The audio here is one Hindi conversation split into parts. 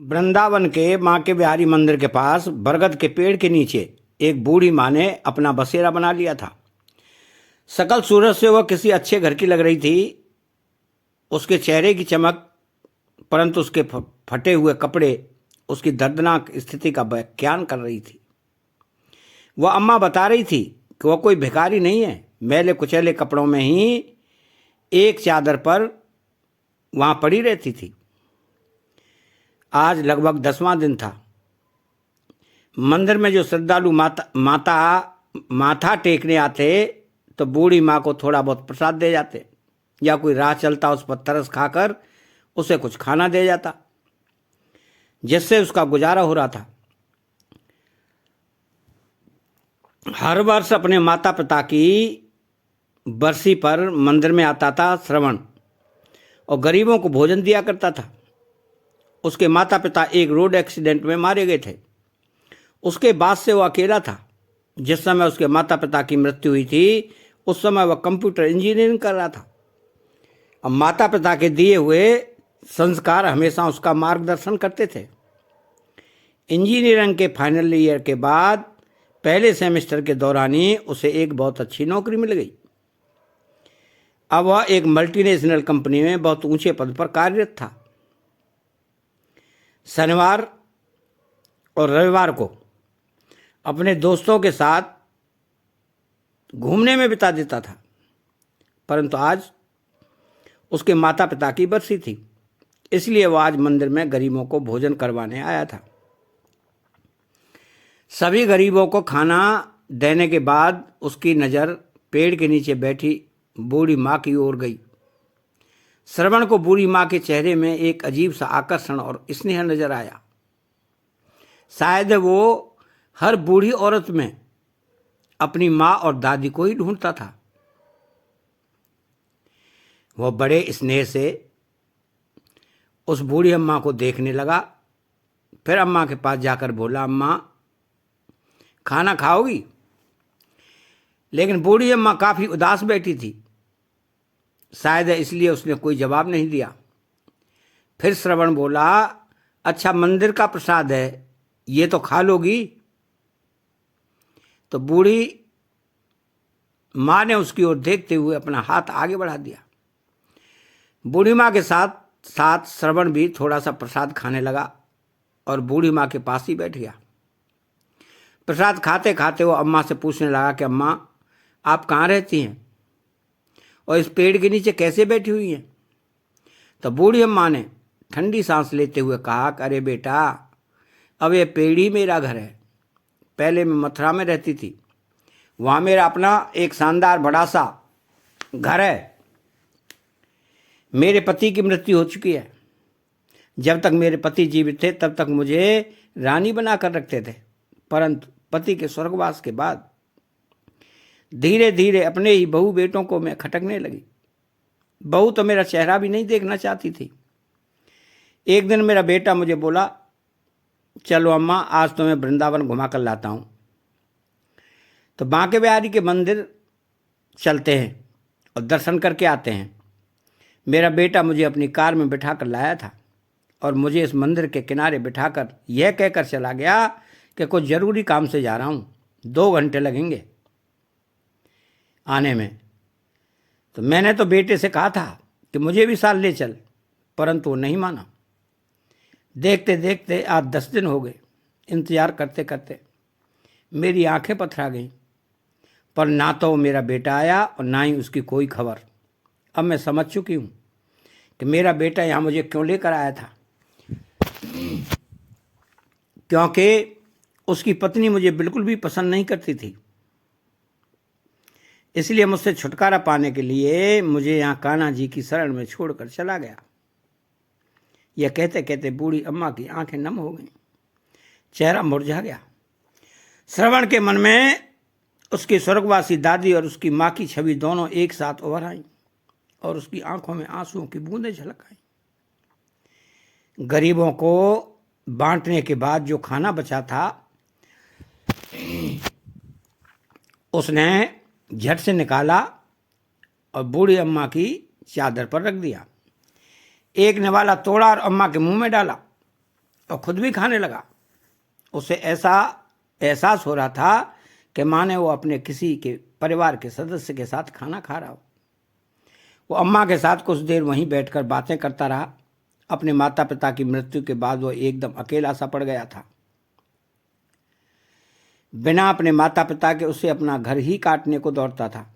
वृंदावन के माँ के बिहारी मंदिर के पास बरगद के पेड़ के नीचे एक बूढ़ी माँ ने अपना बसेरा बना लिया था। सकल सूरत से वह किसी अच्छे घर की लग रही थी। उसके चेहरे की चमक, परंतु उसके फटे हुए कपड़े उसकी दर्दनाक स्थिति का बयान कर रही थी। वह अम्मा बता रही थी कि वह कोई भिखारी नहीं है। मैले कुचैले कपड़ों में ही एक चादर पर वहाँ पड़ी रहती थी। आज लगभग 10वां दिन था। मंदिर में जो श्रद्धालु माथा टेकने आते तो बूढ़ी माँ को थोड़ा बहुत प्रसाद दे जाते, या कोई राह चलता उस पर तरस खाकर उसे कुछ खाना दे जाता, जिससे उसका गुजारा हो रहा था। हर वर्ष अपने माता पिता की बरसी पर मंदिर में आता था श्रवण और गरीबों को भोजन दिया करता था। उसके माता पिता एक रोड एक्सीडेंट में मारे गए थे। उसके बाद से वह अकेला था। जिस समय उसके माता पिता की मृत्यु हुई थी उस समय वह कंप्यूटर इंजीनियरिंग कर रहा था। अब माता पिता के दिए हुए संस्कार हमेशा उसका मार्गदर्शन करते थे। इंजीनियरिंग के फाइनल ईयर के बाद पहले सेमेस्टर के दौरान ही उसे एक बहुत अच्छी नौकरी मिल गई। अब वह एक मल्टीनेशनल कंपनी में बहुत ऊंचे पद पर कार्यरत था। शनिवार और रविवार को अपने दोस्तों के साथ घूमने में बिता देता था, परंतु आज उसके माता पिता की बरसी थी, इसलिए वह आज मंदिर में गरीबों को भोजन करवाने आया था। सभी गरीबों को खाना देने के बाद उसकी नज़र पेड़ के नीचे बैठी बूढ़ी माँ की ओर गई। श्रवण को बूढ़ी माँ के चेहरे में एक अजीब सा आकर्षण और स्नेह नजर आया। शायद वो हर बूढ़ी औरत में अपनी माँ और दादी को ही ढूंढता था। वह बड़े स्नेह से उस बूढ़ी अम्मा को देखने लगा। फिर अम्मा के पास जाकर बोला, अम्मा खाना खाओगी? लेकिन बूढ़ी अम्मा काफ़ी उदास बैठी थी। शायद इसलिए उसने कोई जवाब नहीं दिया। फिर श्रवण बोला, अच्छा मंदिर का प्रसाद है, ये तो खा लोगी? तो बूढ़ी माँ ने उसकी ओर देखते हुए अपना हाथ आगे बढ़ा दिया। बूढ़ी माँ के साथ साथ श्रवण भी थोड़ा सा प्रसाद खाने लगा और बूढ़ी माँ के पास ही बैठ गया। प्रसाद खाते खाते वो अम्मा से पूछने लगा कि अम्मा आप कहाँ रहती हैं और इस पेड़ के नीचे कैसे बैठी हुई हैं? तो बूढ़ी अम्मा ने ठंडी सांस लेते हुए कहा, अरे बेटा, अब ये पेड़ ही मेरा घर है। पहले मैं मथुरा में रहती थी, वहाँ मेरा अपना एक शानदार बड़ा सा घर है। मेरे पति की मृत्यु हो चुकी है। जब तक मेरे पति जीवित थे तब तक मुझे रानी बना कर रखते थे, परंतु पति के स्वर्गवास के बाद धीरे धीरे अपने ही बहू बेटों को मैं खटकने लगी। बहू तो मेरा चेहरा भी नहीं देखना चाहती थी। एक दिन मेरा बेटा मुझे बोला, चलो अम्मा आज तो मैं वृंदावन घुमा कर लाता हूँ। तो बांके बिहारी के मंदिर चलते हैं और दर्शन करके आते हैं। मेरा बेटा मुझे अपनी कार में बिठा कर लाया था और मुझे इस मंदिर के किनारे बिठाकर यह कहकर चला गया कि कुछ ज़रूरी काम से जा रहा हूँ, 2 घंटे लगेंगे आने में। तो मैंने तो बेटे से कहा था कि मुझे भी साथ ले चल, परंतु वो नहीं माना। देखते देखते आज 10 दिन हो गए। इंतज़ार करते करते मेरी आंखें पथरा गईं, पर ना तो मेरा बेटा आया और ना ही उसकी कोई खबर। अब मैं समझ चुकी हूँ कि मेरा बेटा यहाँ मुझे क्यों लेकर आया था, क्योंकि उसकी पत्नी मुझे बिल्कुल भी पसंद नहीं करती थी। इसलिए मुझसे छुटकारा पाने के लिए मुझे यहाँ कान्हा जी की शरण में छोड़कर चला गया। यह कहते कहते बूढ़ी अम्मा की आंखें नम हो गईं, चेहरा मुरझा गया। श्रवण के मन में उसकी स्वर्गवासी दादी और उसकी माँ की छवि दोनों एक साथ उभर आईं और उसकी आंखों में आंसुओं की बूंदें झलक आईं। गरीबों को बांटने के बाद जो खाना बचा था उसने झट से निकाला और बूढ़ी अम्मा की चादर पर रख दिया। एक निवाला तोड़ा और अम्मा के मुंह में डाला और खुद भी खाने लगा। उसे ऐसा एहसास हो रहा था कि माने वो अपने किसी के परिवार के सदस्य के साथ खाना खा रहा हो। वो अम्मा के साथ कुछ देर वहीं बैठकर बातें करता रहा। अपने माता पिता की मृत्यु के बाद वो एकदम अकेला सा पड़ गया था। बिना अपने माता पिता के उसे अपना घर ही काटने को दौड़ता था।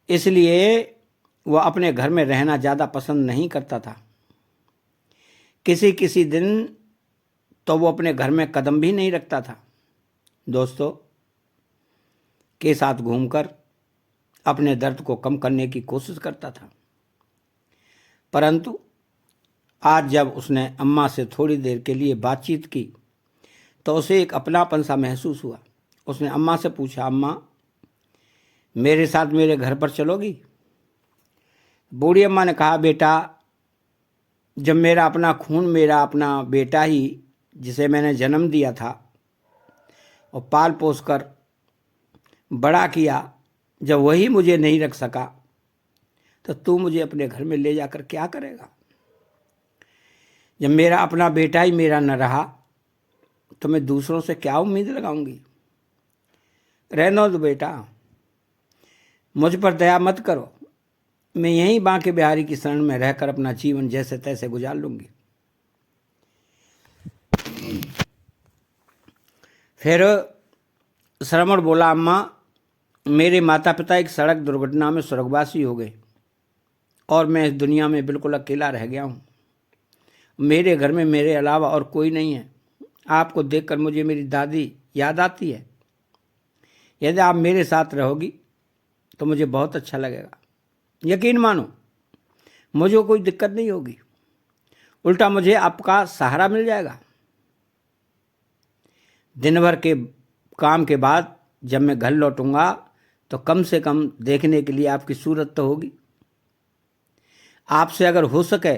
इसलिए वह अपने घर में रहना ज़्यादा पसंद नहीं करता था। किसी किसी दिन तो वो अपने घर में कदम भी नहीं रखता था। दोस्तों के साथ घूमकर अपने दर्द को कम करने की कोशिश करता था। परंतु आज जब उसने अम्मा से थोड़ी देर के लिए बातचीत की तो उसे एक अपनापन सा महसूस हुआ। उसने अम्मा से पूछा, अम्मा मेरे साथ मेरे घर पर चलोगी? बूढ़ी अम्मा ने कहा, बेटा जब मेरा अपना खून, मेरा अपना बेटा ही जिसे मैंने जन्म दिया था और पाल पोस कर बड़ा किया, जब वही मुझे नहीं रख सका तो तू मुझे अपने घर में ले जाकर क्या करेगा? जब मेरा अपना बेटा ही मेरा न रहा तो मैं दूसरों से क्या उम्मीद लगाऊंगी? रहने दो बेटा, मुझ पर दया मत करो। मैं यहीं बांके बिहारी की शरण में रहकर अपना जीवन जैसे तैसे गुजार लूंगी। फिर श्रवण बोला, अम्मा मेरे माता पिता एक सड़क दुर्घटना में स्वर्गवासी हो गए और मैं इस दुनिया में बिल्कुल अकेला रह गया हूँ। मेरे घर में मेरे अलावा और कोई नहीं है। आपको देखकर मुझे मेरी दादी याद आती है। यदि आप मेरे साथ रहोगी तो मुझे बहुत अच्छा लगेगा। यकीन मानो मुझे कोई दिक्कत नहीं होगी, उल्टा मुझे आपका सहारा मिल जाएगा। दिन भर के काम के बाद जब मैं घर लौटूंगा तो कम से कम देखने के लिए आपकी सूरत तो होगी। आपसे अगर हो सके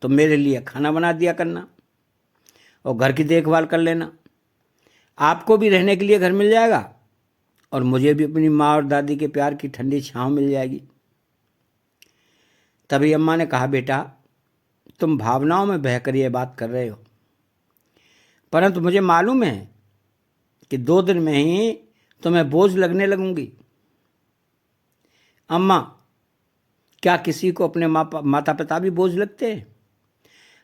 तो मेरे लिए खाना बना दिया करना और घर की देखभाल कर लेना। आपको भी रहने के लिए घर मिल जाएगा और मुझे भी अपनी माँ और दादी के प्यार की ठंडी छांव मिल जाएगी। तभी अम्मा ने कहा, बेटा तुम भावनाओं में बहकर ये बात कर रहे हो, परंतु मुझे मालूम है कि 2 दिन में ही तुम्हें बोझ लगने लगूंगी। अम्मा क्या किसी को अपने माता पिता भी बोझ लगते हैं?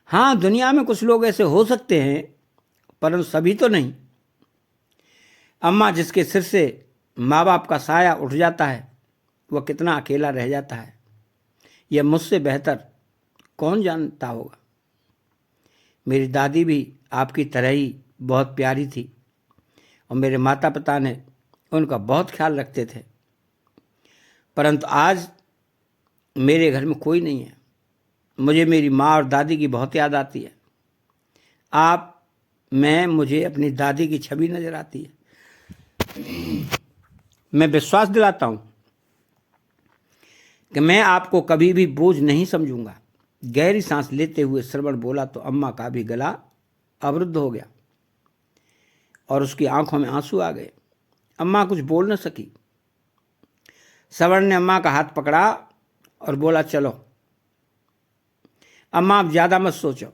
हाँ, दुनिया में कुछ लोग ऐसे हो सकते हैं, परंतु सभी तो नहीं। अम्मा जिसके सिर से माँ बाप का साया उठ जाता है वह कितना अकेला रह जाता है, यह मुझसे बेहतर कौन जानता होगा। मेरी दादी भी आपकी तरह ही बहुत प्यारी थी और मेरे माता पिता ने उनका बहुत ख्याल रखते थे, परंतु आज मेरे घर में कोई नहीं है। मुझे मेरी माँ और दादी की बहुत याद आती है। आप में मुझे अपनी दादी की छवि नजर आती है। मैं विश्वास दिलाता हूँ कि मैं आपको कभी भी बोझ नहीं समझूंगा। गहरी सांस लेते हुए श्रवण बोला तो अम्मा का भी गला अवरुद्ध हो गया और उसकी आंखों में आंसू आ गए। अम्मा कुछ बोल न सकी। श्रवण ने अम्मा का हाथ पकड़ा और बोला, चलो अम्मा अब ज़्यादा मत सोचो,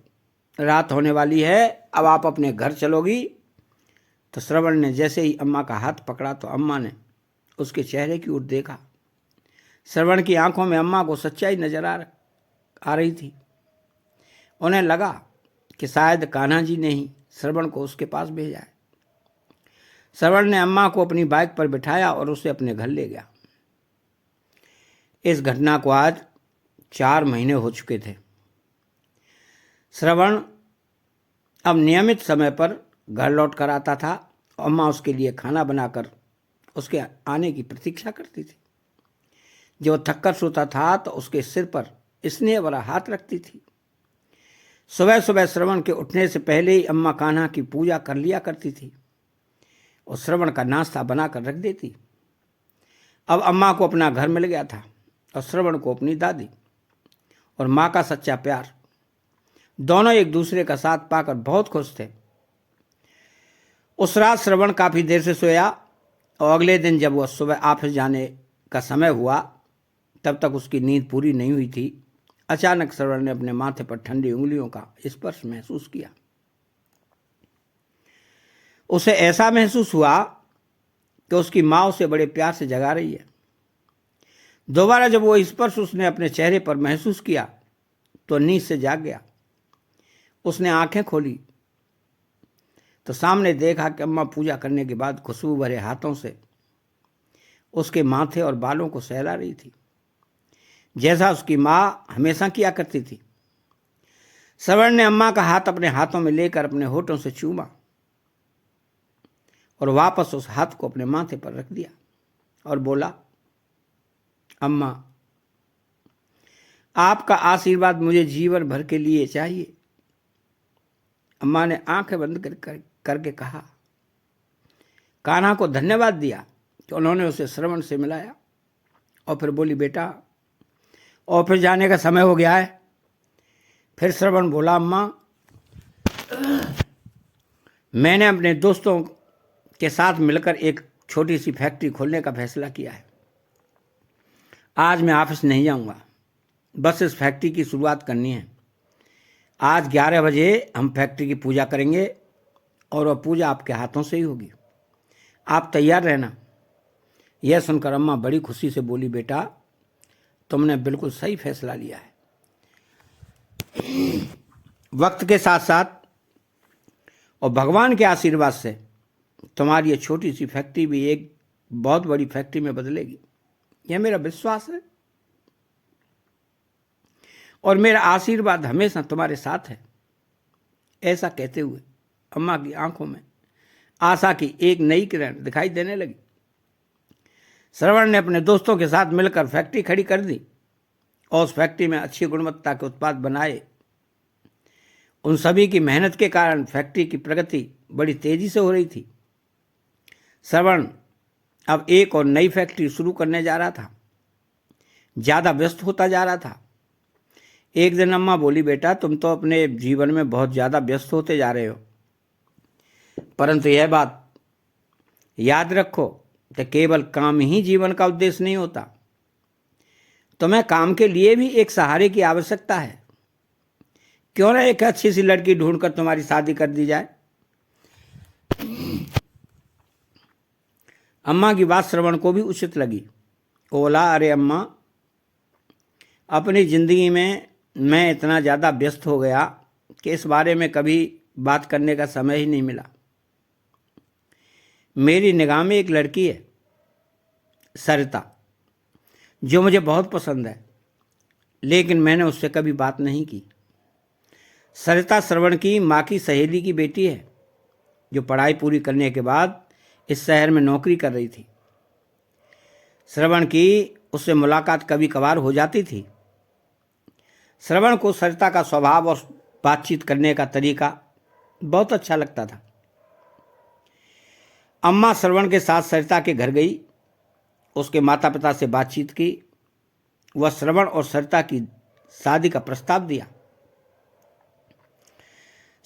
रात होने वाली है, अब आप अपने घर चलोगी। तो श्रवण ने जैसे ही अम्मा का हाथ पकड़ा तो अम्मा ने उसके चेहरे की ओर देखा। श्रवण की आंखों में अम्मा को सच्चाई नजर आ रही थी। उन्हें लगा कि शायद कान्हा जी ने ही श्रवण को उसके पास भेजा है। श्रवण ने अम्मा को अपनी बाइक पर बिठाया और उसे अपने घर ले गया। इस घटना को आज 4 महीने हो चुके थे। श्रवण अब नियमित समय पर घर लौट कर आता था। अम्मा उसके लिए खाना बनाकर उसके आने की प्रतीक्षा करती थी। जब वह थककर सोता था तो उसके सिर पर स्नेह भरा हाथ रखती थी। सुबह सुबह श्रवण के उठने से पहले ही अम्मा कान्हा की पूजा कर लिया करती थी और श्रवण का नाश्ता बनाकर रख देती। अब अम्मा को अपना घर मिल गया था और श्रवण को अपनी दादी और माँ का सच्चा प्यार, दोनों एक दूसरे का साथ पाकर बहुत खुश थे। उस रात श्रवण काफ़ी देर से सोया और अगले दिन जब वह सुबह ऑफिस जाने का समय हुआ तब तक उसकी नींद पूरी नहीं हुई थी। अचानक श्रवण ने अपने माथे पर ठंडी उंगलियों का स्पर्श महसूस किया। उसे ऐसा महसूस हुआ कि उसकी माँ उसे बड़े प्यार से जगा रही है। दोबारा जब वो स्पर्श उसने अपने चेहरे पर महसूस किया तो नींद से जाग गया। उसने आंखें खोली तो सामने देखा कि अम्मा पूजा करने के बाद खुशबू भरे हाथों से उसके माथे और बालों को सहला रही थी, जैसा उसकी माँ हमेशा किया करती थी। श्रवण ने अम्मा का हाथ अपने हाथों में लेकर अपने होठों से चूमा और वापस उस हाथ को अपने माथे पर रख दिया और बोला, अम्मा, आपका आशीर्वाद मुझे जीवन भर के लिए चाहिए। अम्मा ने आंखें बंद करके कहा। कान्हा को धन्यवाद दिया कि उन्होंने उसे श्रवण से मिलाया और फिर बोली, बेटा ऑफिस जाने का समय हो गया है। फिर श्रवण बोला, अम्मा, मैंने अपने दोस्तों के साथ मिलकर एक छोटी सी फैक्ट्री खोलने का फैसला किया है। आज मैं ऑफिस नहीं जाऊंगा, बस इस फैक्ट्री की शुरुआत करनी है। आज 11 बजे हम फैक्ट्री की पूजा करेंगे और वह पूजा आपके हाथों से ही होगी। आप तैयार रहना। यह सुनकर अम्मा बड़ी खुशी से बोली, बेटा, तुमने बिल्कुल सही फैसला लिया है। वक्त के साथ साथ और भगवान के आशीर्वाद से तुम्हारी ये छोटी सी फैक्ट्री भी एक बहुत बड़ी फैक्ट्री में बदलेगी, यह मेरा विश्वास है और मेरा आशीर्वाद हमेशा तुम्हारे साथ है। ऐसा कहते हुए अम्मा की आंखों में आशा की एक नई किरण दिखाई देने लगी। श्रवण ने अपने दोस्तों के साथ मिलकर फैक्ट्री खड़ी कर दी और उस फैक्ट्री में अच्छी गुणवत्ता के उत्पाद बनाए। उन सभी की मेहनत के कारण फैक्ट्री की प्रगति बड़ी तेजी से हो रही थी। श्रवण अब एक और नई फैक्ट्री शुरू करने जा रहा था, ज़्यादा व्यस्त होता जा रहा था। एक दिन अम्मा बोली, बेटा, तुम तो अपने जीवन में बहुत ज़्यादा व्यस्त होते जा रहे हो, परंतु यह बात याद रखो कि केवल काम ही जीवन का उद्देश्य नहीं होता। तुम्हें काम के लिए भी एक सहारे की आवश्यकता है। क्यों ना एक अच्छी सी लड़की ढूंढकर तुम्हारी शादी कर दी जाए। अम्मा की बात श्रवण को भी उचित लगी। बोला, अरे अम्मा, अपनी जिंदगी में मैं इतना ज़्यादा व्यस्त हो गया कि इस बारे में कभी बात करने का समय ही नहीं मिला। मेरी निगाह में एक लड़की है, सरिता, जो मुझे बहुत पसंद है, लेकिन मैंने उससे कभी बात नहीं की। सरिता श्रवण की माँ की सहेली की बेटी है, जो पढ़ाई पूरी करने के बाद इस शहर में नौकरी कर रही थी। श्रवण की उससे मुलाकात कभी कभार हो जाती थी। श्रवण को सरिता का स्वभाव और बातचीत करने का तरीका बहुत अच्छा लगता था। अम्मा श्रवण के साथ सरिता के घर गई, उसके माता पिता से बातचीत की। वह श्रवण और सरिता की शादी का प्रस्ताव दिया।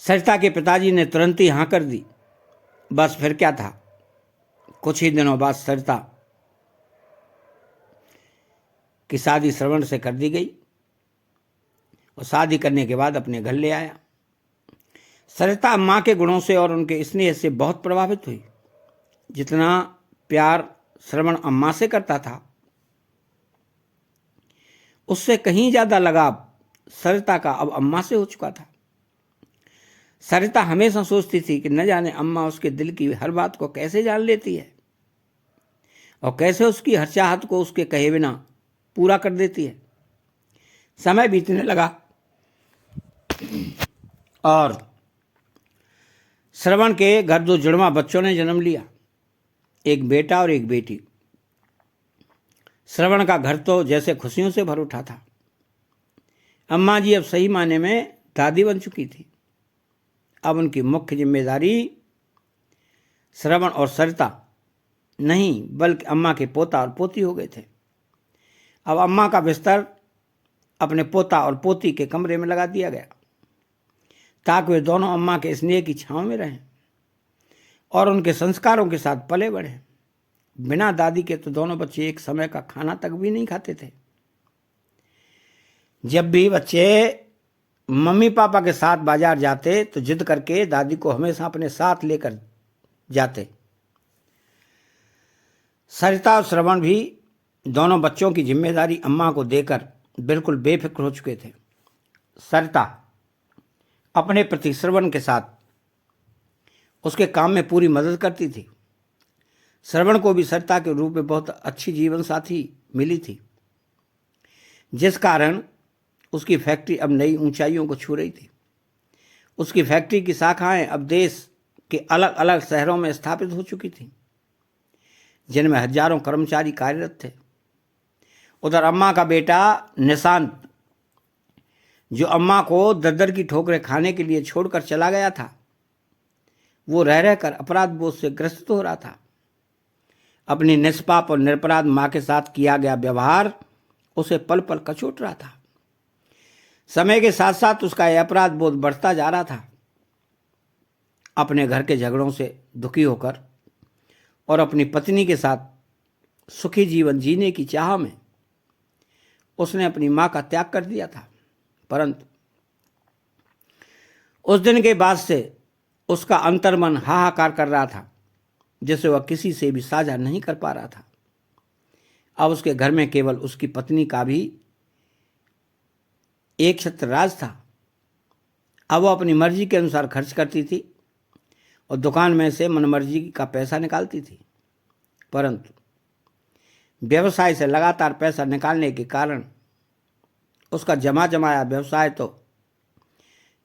सरिता के पिताजी ने तुरंत ही हाँ कर दी। बस फिर क्या था, कुछ ही दिनों बाद सरिता की शादी श्रवण से कर दी गई और शादी करने के बाद अपने घर ले आया। सरिता माँ के गुणों से और उनके स्नेह से बहुत प्रभावित हुई। जितना प्यार श्रवण अम्मा से करता था, उससे कहीं ज़्यादा लगाव सरिता का अब अम्मा से हो चुका था। सरिता हमेशा सोचती थी कि न जाने अम्मा उसके दिल की हर बात को कैसे जान लेती है और कैसे उसकी हर चाहत को उसके कहे बिना पूरा कर देती है। समय बीतने लगा और श्रवण के घर 2 जुड़वा बच्चों ने जन्म लिया, एक बेटा और एक बेटी। श्रवण का घर तो जैसे खुशियों से भर उठा था। अम्मा जी अब सही मायने में दादी बन चुकी थी। अब उनकी मुख्य जिम्मेदारी श्रवण और सरिता नहीं, बल्कि अम्मा के पोता और पोती हो गए थे। अब अम्मा का बिस्तर अपने पोता और पोती के कमरे में लगा दिया गया, ताकि वे दोनों अम्मा के स्नेह की छांव में रहें और उनके संस्कारों के साथ पले बढ़ें। बिना दादी के तो दोनों बच्चे एक समय का खाना तक भी नहीं खाते थे। जब भी बच्चे मम्मी पापा के साथ बाजार जाते तो जिद करके दादी को हमेशा अपने साथ लेकर जाते। सरिता और श्रवण भी दोनों बच्चों की जिम्मेदारी अम्मा को देकर बिल्कुल बेफिक्र हो चुके थे। सरिता अपने पति श्रवण के साथ उसके काम में पूरी मदद करती थी। श्रवण को भी सरिता के रूप में बहुत अच्छी जीवन साथी मिली थी, जिस कारण उसकी फैक्ट्री अब नई ऊंचाइयों को छू रही थी। उसकी फैक्ट्री की शाखाएं अब देश के अलग अलग शहरों में स्थापित हो चुकी थीं, जिनमें हजारों कर्मचारी कार्यरत थे। उधर अम्मा का बेटा निशांत, जो अम्मा को दरदर की ठोकरें खाने के लिए छोड़कर चला गया था, वो रह रहकर अपराध बोध से ग्रसित हो रहा था। अपनी निष्पाप और निरपराध माँ के साथ किया गया व्यवहार उसे पल पल कचोट रहा था। समय के साथ साथ उसका यह अपराध बोध बढ़ता जा रहा था। अपने घर के झगड़ों से दुखी होकर और अपनी पत्नी के साथ सुखी जीवन जीने की चाह में उसने अपनी माँ का त्याग कर दिया था। परंतु उस दिन के बाद से उसका अंतर्मन हाहाकार कर रहा था, जिसे वह किसी से भी साझा नहीं कर पा रहा था। अब उसके घर में केवल उसकी पत्नी का भी एक छत्र राज था। अब वह अपनी मर्जी के अनुसार खर्च करती थी और दुकान में से मनमर्जी का पैसा निकालती थी। परंतु व्यवसाय से लगातार पैसा निकालने के कारण उसका जमा जमाया व्यवसाय तो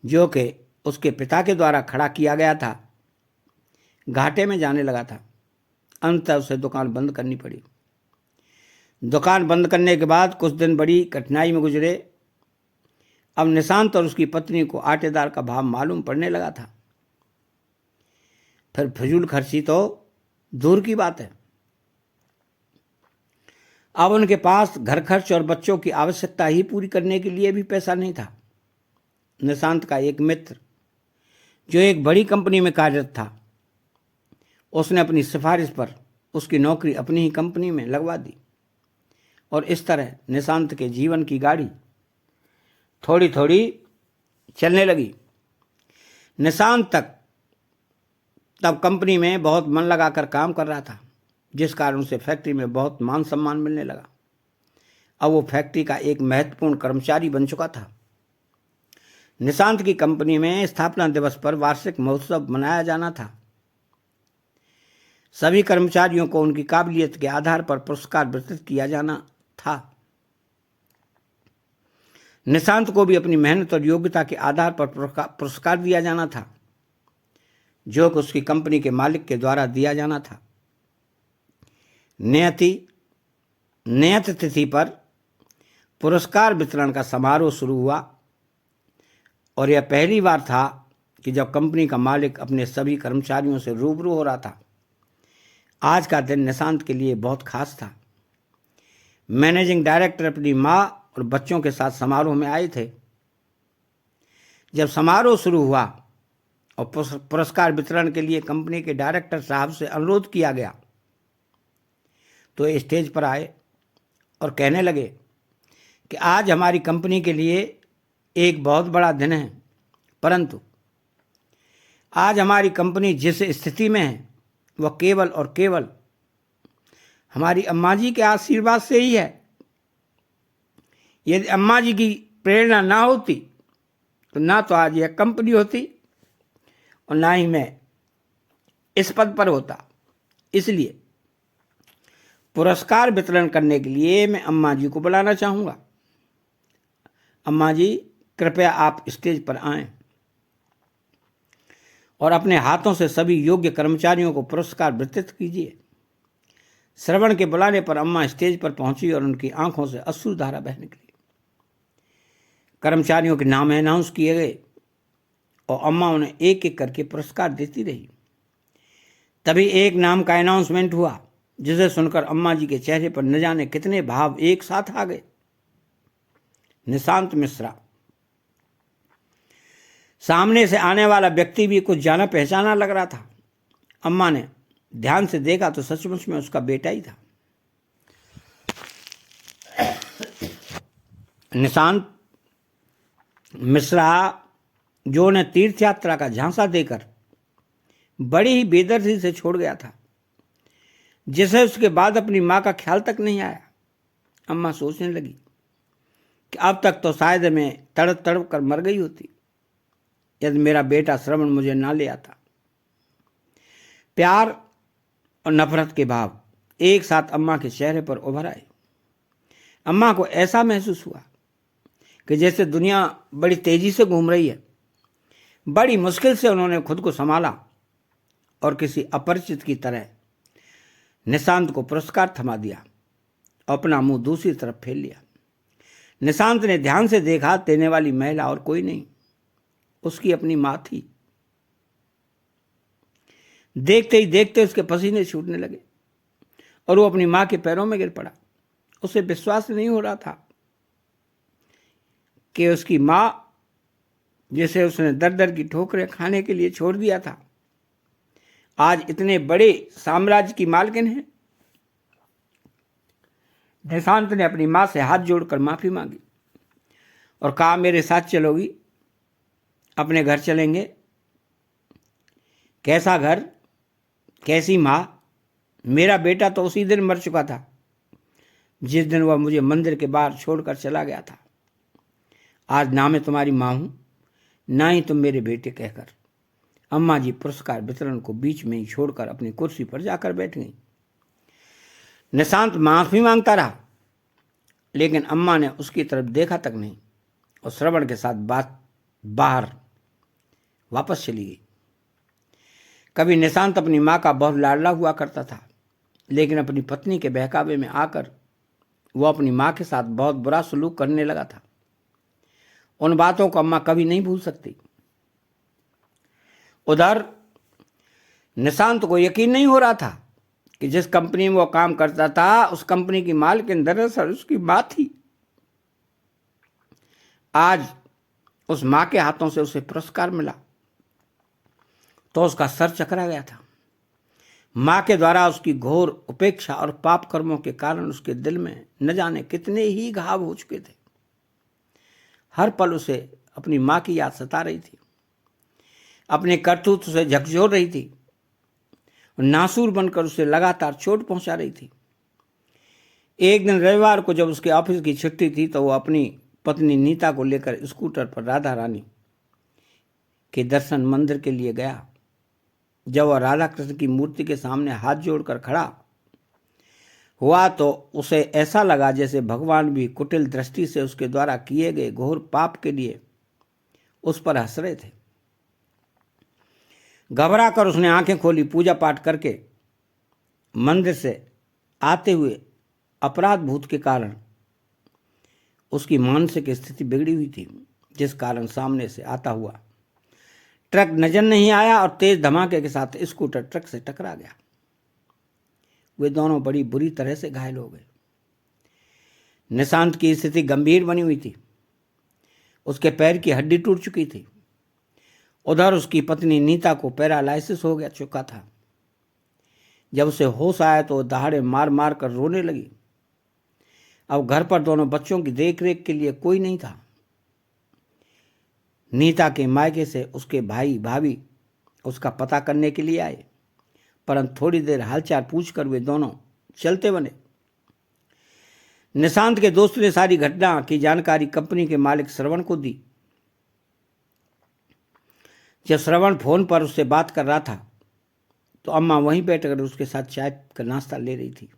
जो कि उसके पिता के द्वारा खड़ा किया गया था, घाटे में जाने लगा था। अंततः उसे दुकान बंद करनी पड़ी। दुकान बंद करने के बाद कुछ दिन बड़ी कठिनाई में गुजरे। अब निशांत और उसकी पत्नी को आटेदार का भाव मालूम पड़ने लगा था। फिर फिजूल खर्ची तो दूर की बात है। अब उनके पास घर खर्च और बच्चों की आवश्यकता ही पूरी करने के लिए भी पैसा नहीं था। निशांत का एक मित्र, जो एक बड़ी कंपनी में कार्यरत था, उसने अपनी सिफारिश पर उसकी नौकरी अपनी ही कंपनी में लगवा दी और इस तरह निशांत के जीवन की गाड़ी थोड़ी थोड़ी चलने लगी। निशांत तब कंपनी में बहुत मन लगाकर काम कर रहा था, जिस कारण उसे फैक्ट्री में बहुत मान सम्मान मिलने लगा। अब वो फैक्ट्री का एक महत्वपूर्ण कर्मचारी बन चुका था। निशांत की कंपनी में स्थापना दिवस पर वार्षिक महोत्सव मनाया जाना था। सभी कर्मचारियों को उनकी काबिलियत के आधार पर पुरस्कार वितरित किया जाना था। निशांत को भी अपनी मेहनत और योग्यता के आधार पर पुरस्कार दिया जाना था, जो कि उसकी कंपनी के मालिक के द्वारा दिया जाना था। नियत तिथि पर पुरस्कार वितरण का समारोह शुरू हुआ और यह पहली बार था कि जब कंपनी का मालिक अपने सभी कर्मचारियों से रूबरू हो रहा था। आज का दिन निशांत के लिए बहुत खास था। मैनेजिंग डायरेक्टर अपनी माँ और बच्चों के साथ समारोह में आए थे। जब समारोह शुरू हुआ और पुरस्कार वितरण के लिए कंपनी के डायरेक्टर साहब से अनुरोध किया गया, तो ये स्टेज पर आए और कहने लगे कि आज हमारी कंपनी के लिए एक बहुत बड़ा दिन है, परंतु आज हमारी कंपनी जिस स्थिति में है वह केवल और केवल हमारी अम्मा जी के आशीर्वाद से ही है। यदि अम्मा जी की प्रेरणा ना होती तो ना तो आज यह कंपनी होती और ना ही मैं इस पद पर होता। इसलिए पुरस्कार वितरण करने के लिए मैं अम्मा जी को बुलाना चाहूँगा। अम्मा जी, कृपया आप स्टेज पर आएं और अपने हाथों से सभी योग्य कर्मचारियों को पुरस्कार वितरित कीजिए। श्रवण के बुलाने पर अम्मा स्टेज पर पहुंची और उनकी आंखों से अश्रुधारा बह निकली। कर्मचारियों के नाम अनाउंस किए गए और अम्मा उन्हें एक एक करके पुरस्कार देती रही। तभी एक नाम का अनाउंसमेंट हुआ, जिसे सुनकर अम्मा जी के चेहरे पर न जाने कितने भाव एक साथ आ गए। निशांत मिश्रा। सामने से आने वाला व्यक्ति भी कुछ जाना पहचाना लग रहा था। अम्मा ने ध्यान से देखा तो सचमुच में उसका बेटा ही था। निशांत मिश्रा जो उन्हें तीर्थ यात्रा का झांसा देकर बड़ी ही बेदर्दी से छोड़ गया था, जिसे उसके बाद अपनी माँ का ख्याल तक नहीं आया। अम्मा सोचने लगी कि अब तक तो शायद मैं तड़प तड़प कर मर गई होती यदि मेरा बेटा श्रवण मुझे ना ले आता। प्यार और नफरत के भाव एक साथ अम्मा के चेहरे पर उभर आए। अम्मा को ऐसा महसूस हुआ कि जैसे दुनिया बड़ी तेजी से घूम रही है। बड़ी मुश्किल से उन्होंने खुद को संभाला और किसी अपरिचित की तरह निशांत को पुरस्कार थमा दिया और अपना मुंह दूसरी तरफ फेर लिया। निशांत ने ध्यान से देखा, देने वाली महिला और कोई नहीं, उसकी अपनी माँ थी। देखते ही देखते उसके पसीने छूटने लगे और वो अपनी माँ के पैरों में गिर पड़ा। उसे विश्वास नहीं हो रहा था कि उसकी माँ, जिसे उसने दर दर की ठोकरें खाने के लिए छोड़ दिया था, आज इतने बड़े साम्राज्य की मालकिन है। निशांत ने अपनी माँ से हाथ जोड़कर माफी मांगी और कहा, मेरे साथ चलोगी? अपने घर चलेंगे? कैसा घर, कैसी माँ? मेरा बेटा तो उसी दिन मर चुका था जिस दिन वह मुझे मंदिर के बाहर छोड़कर चला गया था। आज ना मैं तुम्हारी माँ हूं, ना ही तुम मेरे बेटे कहकर अम्मा जी पुरस्कार वितरण को बीच में ही छोड़कर अपनी कुर्सी पर जाकर बैठ गई। निशांत माफी मांगता रहा, लेकिन अम्मा ने उसकी तरफ देखा तक नहीं और श्रवण के साथ बाहर वापस चली गई। कभी निशांत अपनी माँ का बहुत लाडला हुआ करता था, लेकिन अपनी पत्नी के बहकावे में आकर वो अपनी माँ के साथ बहुत बुरा सलूक करने लगा था। उन बातों को अम्मा कभी नहीं भूल सकती। उधर निशांत को यकीन नहीं हो रहा था कि जिस कंपनी में वो काम करता था, उस कंपनी की मालकिन दरअसल उसकी माँ थी। आज उस माँ के हाथों से उसे पुरस्कार मिला तो उसका सर चकरा गया था। माँ के द्वारा उसकी घोर उपेक्षा और पाप कर्मों के कारण उसके दिल में न जाने कितने ही घाव हो चुके थे। हर पल उसे अपनी माँ की याद सता रही थी, अपने करतूत उसे झकझोर रही थी, नासूर बनकर उसे लगातार चोट पहुंचा रही थी। एक दिन रविवार को जब उसके ऑफिस की छुट्टी थी तो वो अपनी पत्नी नीता को लेकर स्कूटर पर राधा रानी के दर्शन मंदिर के लिए गया। जब वह राधा कृष्ण की मूर्ति के सामने हाथ जोड़कर खड़ा हुआ तो उसे ऐसा लगा जैसे भगवान भी कुटिल दृष्टि से उसके द्वारा किए गए घोर पाप के लिए उस पर हंस रहे थे। घबरा कर उसने आंखें खोली। पूजा पाठ करके मंदिर से आते हुए अपराध भूत के कारण उसकी मानसिक स्थिति बिगड़ी हुई थी, जिस कारण सामने से आता हुआ ट्रक नजर नहीं आया और तेज धमाके के साथ स्कूटर ट्रक से टकरा गया। वे दोनों बड़ी बुरी तरह से घायल हो गए। निशांत की स्थिति गंभीर बनी हुई थी, उसके पैर की हड्डी टूट चुकी थी। उधर उसकी पत्नी नीता को पैरालाइसिस हो गया चुका था। जब उसे होश आया तो दहाड़े मार मार कर रोने लगी। अब घर पर दोनों बच्चों की देखरेख के लिए कोई नहीं था। नीता के मायके से उसके भाई भाभी उसका पता करने के लिए आए, परंतु थोड़ी देर हालचाल पूछकर वे दोनों चलते बने। निशांत के दोस्त ने सारी घटना की जानकारी कंपनी के मालिक श्रवण को दी। जब श्रवण फोन पर उससे बात कर रहा था तो अम्मा वहीं बैठकर उसके साथ चाय का नाश्ता ले रही थी।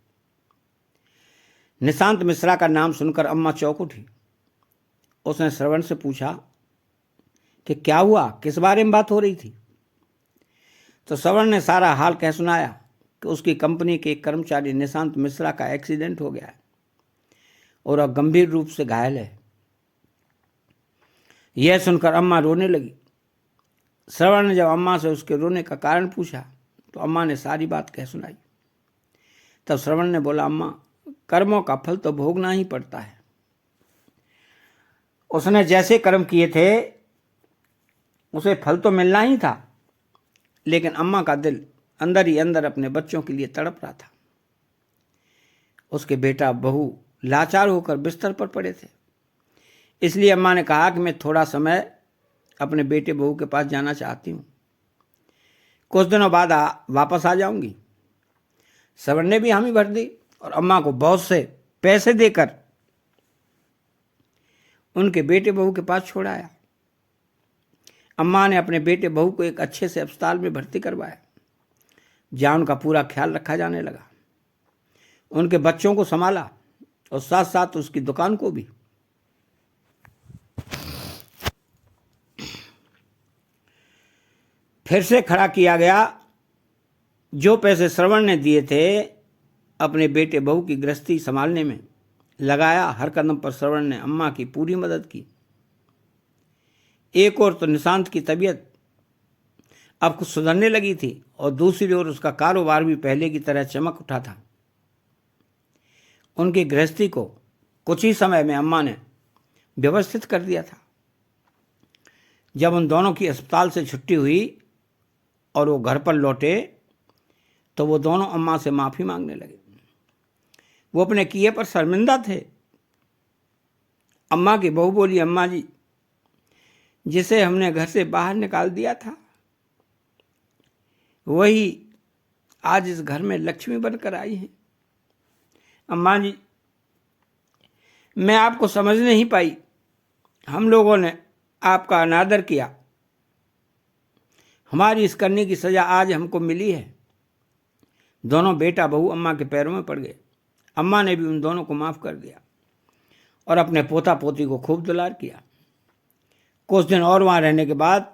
निशांत मिश्रा का नाम सुनकर अम्मा चौंक उठी। उसने श्रवण से पूछा कि क्या हुआ, किस बारे में बात हो रही थी? तो श्रवण ने सारा हाल कह सुनाया कि उसकी कंपनी के एक कर्मचारी निशांत मिश्रा का एक्सीडेंट हो गया है और वह गंभीर रूप से घायल है। यह सुनकर अम्मा रोने लगी। श्रवण ने जब अम्मा से उसके रोने का कारण पूछा तो अम्मा ने सारी बात कह सुनाई। तब श्रवण ने बोला, अम्मा, कर्मों का फल तो भोगना ही पड़ता है। उसने जैसे कर्म किए थे उसे फल तो मिलना ही था, लेकिन अम्मा का दिल अंदर ही अंदर अपने बच्चों के लिए तड़प रहा था। उसके बेटा बहू लाचार होकर बिस्तर पर पड़े थे। इसलिए अम्मा ने कहा कि मैं थोड़ा समय अपने बेटे बहू के पास जाना चाहती हूँ, कुछ दिनों बाद वापस आ जाऊंगी। श्रवण ने भी हामी भर दी और अम्मा को बहुत से पैसे देकर उनके बेटे बहू के पास छोड़ाया। अम्मा ने अपने बेटे बहू को एक अच्छे से अस्पताल में भर्ती करवाया, जहाँ उनका पूरा ख्याल रखा जाने लगा। उनके बच्चों को संभाला और साथ साथ उसकी दुकान को भी। फिर से खड़ा किया गया। जो पैसे श्रवण ने दिए थे अपने बेटे बहू की गृहस्थी संभालने में लगाया। हर कदम पर श्रवण ने अम्मा की पूरी मदद की। एक ओर तो निशांत की तबीयत अब कुछ सुधरने लगी थी और दूसरी ओर उसका कारोबार भी पहले की तरह चमक उठा था। उनकी गृहस्थी को कुछ ही समय में अम्मा ने व्यवस्थित कर दिया था। जब उन दोनों की अस्पताल से छुट्टी हुई और वो घर पर लौटे तो वो दोनों अम्मा से माफ़ी मांगने लगे। वो अपने किए पर शर्मिंदा थे। अम्मा की बहू बोली, अम्मा जी, जिसे हमने घर से बाहर निकाल दिया था वही आज इस घर में लक्ष्मी बनकर आई है। अम्मा जी, मैं आपको समझ नहीं पाई। हम लोगों ने आपका अनादर किया। हमारी इस करने की सज़ा आज हमको मिली है। दोनों बेटा बहू अम्मा के पैरों में पड़ गए। अम्मा ने भी उन दोनों को माफ़ कर दिया और अपने पोता पोती को खूब दुलार किया। कुछ दिन और वहाँ रहने के बाद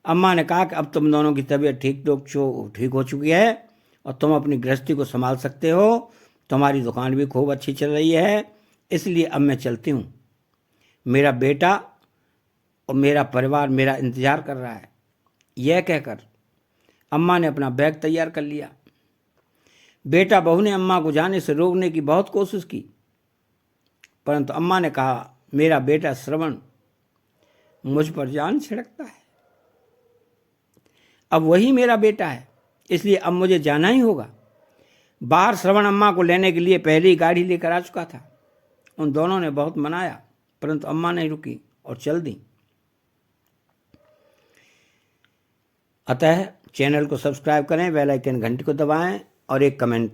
अम्मा ने कहा कि अब तुम दोनों की तबीयत ठीक हो चुकी है और तुम अपनी गृहस्थी को संभाल सकते हो। तुम्हारी दुकान भी खूब अच्छी चल रही है, इसलिए अब मैं चलती हूँ। मेरा बेटा और मेरा परिवार मेरा इंतज़ार कर रहा है। यह कहकर अम्मा ने अपना बैग तैयार कर लिया। बेटा बहू ने अम्मा को जाने से रोकने की बहुत कोशिश की, परंतु अम्मा ने कहा, मेरा बेटा श्रवण मुझ पर जान छिड़कता है। अब वही मेरा बेटा है, इसलिए अब मुझे जाना ही होगा। बाहर श्रवण अम्मा को लेने के लिए पहली गाड़ी लेकर आ चुका था। उन दोनों ने बहुत मनाया, परंतु अम्मा नहीं रुकी और चल दी। अतः चैनल को सब्सक्राइब करें, बेल आइकन घंटी को दबाएं और एक कमेंट